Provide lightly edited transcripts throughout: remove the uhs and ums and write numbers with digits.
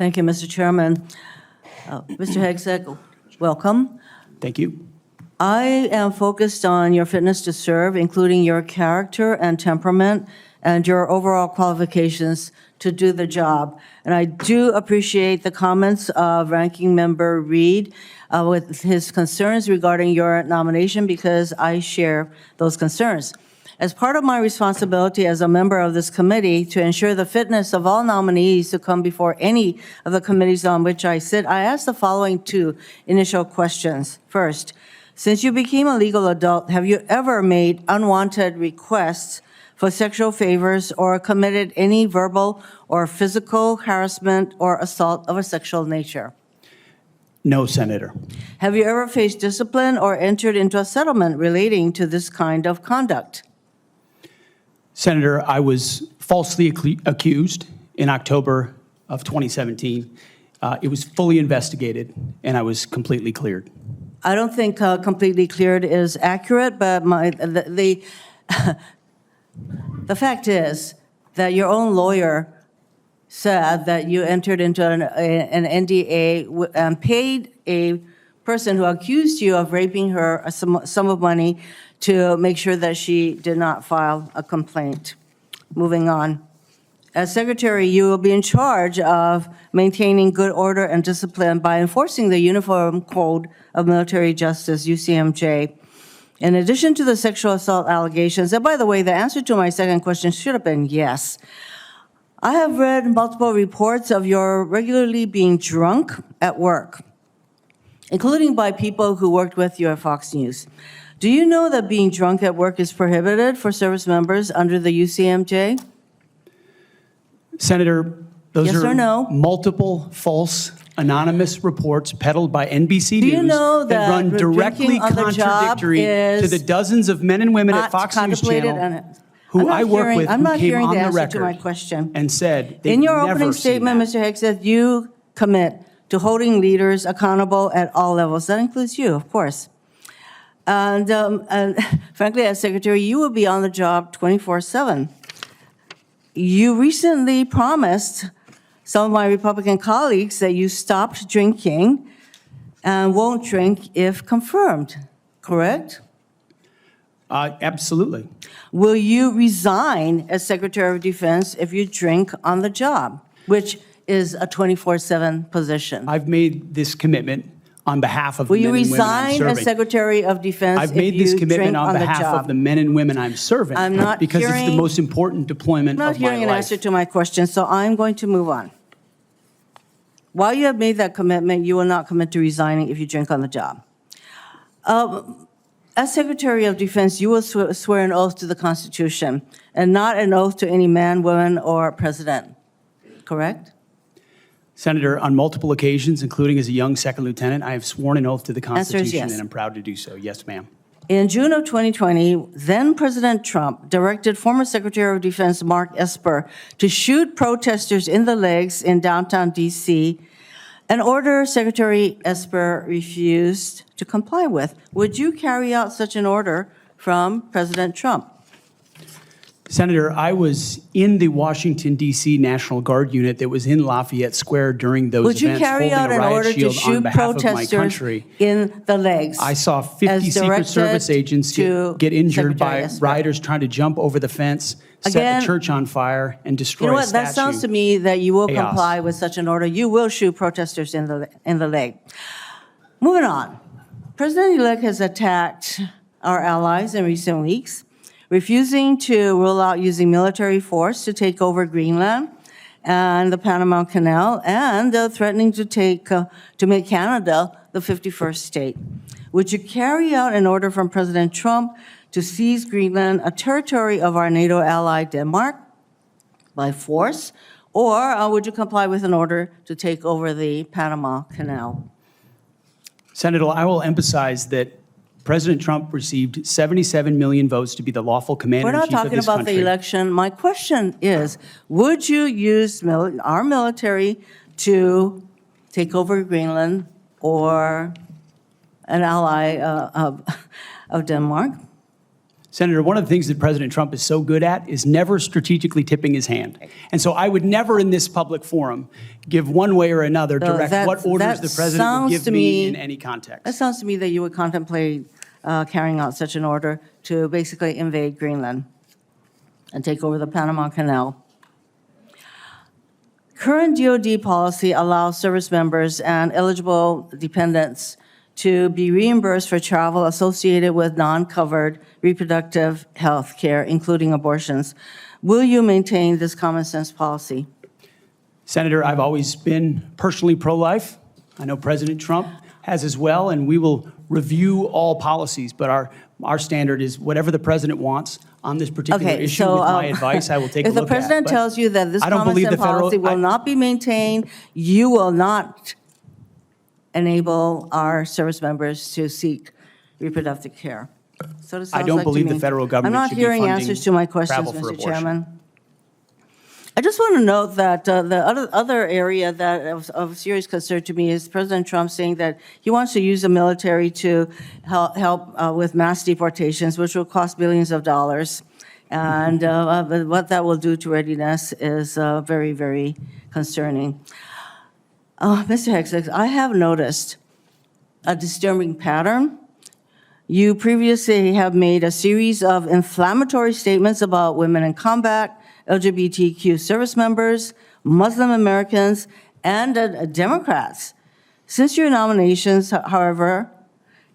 Thank you, Mr. Chairman. Mr. Hegseth, welcome. Thank you. I am focused on your fitness to serve, including your character and temperament and your overall qualifications to do the job. And I do appreciate the comments of Ranking Member Reed with his concerns regarding your nomination, because I share those concerns. As part of my responsibility as a member of this committee to ensure the fitness of all nominees to come before any of the committees on which I sit, I ask the following two initial questions. First, since you became a legal adult, have you ever made unwanted requests for sexual favors or committed any verbal or physical harassment or assault of a sexual nature? No, Senator. Have you ever faced discipline or entered into a settlement relating to this kind of conduct? Senator, I was falsely accused in October of 2017. It was fully investigated, and I was completely cleared. I don't think completely cleared is accurate, but the fact is that your own lawyer said that you entered into an NDA and paid a person who accused you of raping her a sum of money to make sure that she did not file a complaint. Moving on. As Secretary, you will be in charge of maintaining good order and discipline by enforcing the Uniform Code of Military Justice, UCMJ. In addition to the sexual assault allegations, and by the way, the answer to my second question should have been yes. I have read multiple reports of your regularly being drunk at work, including by people who worked with you at Fox News. Do you know that being drunk at work is prohibited for service members under the UCMJ? Senator, those Yes or are no? multiple false anonymous reports peddled by NBC Do you News know that run that directly drinking on the job contradictory to is the dozens of men and women at not Fox News contemplated? Channel who I work with I'm who not came hearing on the the answer to my record question. and said they've In your never opening seen statement, that. Mr. Hegseth, you commit to holding leaders accountable at all levels. That includes you, of course. And frankly, as Secretary, you will be on the job 24/7. You recently promised some of my Republican colleagues that you stopped drinking and won't drink if confirmed, correct? Absolutely. Will you resign as Secretary of Defense if you drink on the job, which is a 24/7 position? I've made this commitment on behalf of Will the you men and women I'm resign serving. as Secretary of Defense I've if made this you commitment drink on on the behalf of job? the men and women I'm serving I'm not because it's the hearing- most important I'm deployment not of my hearing an life. answer to my question, so I'm going to move on. While you have made that commitment, you will not commit to resigning if you drink on the job. As Secretary of Defense, you will swear an oath to the Constitution and not an oath to any man, woman, or president, correct? Senator, on multiple occasions, including as a young second lieutenant, I have sworn an oath to the Answer is Constitution, yes. and I'm proud to do so. Yes, ma'am. In June of 2020, then President Trump directed former Secretary of Defense Mark Esper to shoot protesters in the legs in downtown D.C., an order Secretary Esper refused to comply with. Would you carry out such an order from President Trump? Senator, I was in the Washington, D.C. National Guard unit that was in Lafayette Square during those Would you events, carry holding out a an riot order to shield on shoot behalf of my protesters country. in the legs? I saw 50 as Secret directed Service agents to get injured Secretary by Esper? rioters trying to jump over the fence, set Again, the church on fire, and destroy You know a what? statue. That sounds to me that you will Chaos. comply with such an order. You will shoot protesters in the leg. Moving on. President-elect has attacked our allies in recent weeks, refusing to rule out using military force to take over Greenland and the Panama Canal, and threatening to make Canada the 51st state. Would you carry out an order from President Trump to seize Greenland, a territory of our NATO ally Denmark, by force, or would you comply with an order to take over the Panama Canal? Senator, I will emphasize that President Trump received 77 million votes to be the lawful We're commander-in-chief not of talking this about country. the election. My question is, would you use our military to take over Greenland or an ally of Denmark? Senator, one of the things that President Trump is so good at is never strategically tipping his hand. And so I would never in this public forum give one way or another direct what orders the president would give me in any context. That sounds to me that you would contemplate carrying out such an order to basically invade Greenland and take over the Panama Canal. Current DOD policy allows service members and eligible dependents to be reimbursed for travel associated with non-covered reproductive health care, including abortions. Will you maintain this common sense policy? Senator, I've always been personally pro-life. I know President Trump has as well, and we will review all policies, but our standard is whatever the president wants on this particular issue with my advice, I will take a look at. If the president tells you that this I don't common believe sense the federal- policy will not be maintained, you will not enable our service members to seek reproductive care. So it I sounds don't like to believe the me. federal government I'm should not be hearing funding answers to my questions, travel for Mr. abortion. Chairman. I just want to note that the other area that of serious concern to me is President Trump saying that he wants to use the military to help with mass deportations, which will cost billions of dollars. And what that will do to readiness is very, very concerning. Mr. Hegseth, I have noticed a disturbing pattern. You previously have made a series of inflammatory statements about women in combat, LGBTQ service members, Muslim Americans, and Democrats. Since your nominations, however,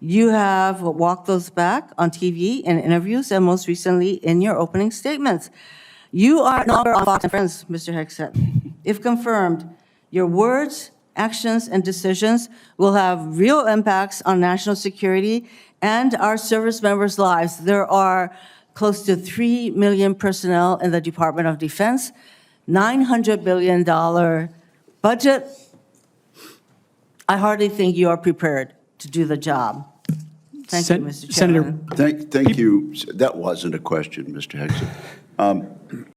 you have walked those back on TV in interviews and most recently in your opening statements. You are no longer on Fox and Friends, Mr. Hegseth. If confirmed, your words, actions, and decisions will have real impacts on national security and our service members' lives. There are close to 3 million personnel in the Department of Defense, $900 billion budget. I hardly think you are prepared to do the job. Thank you, Mr. Senator, Chairman. Thank you. That wasn't a question, Mr. Hegseth.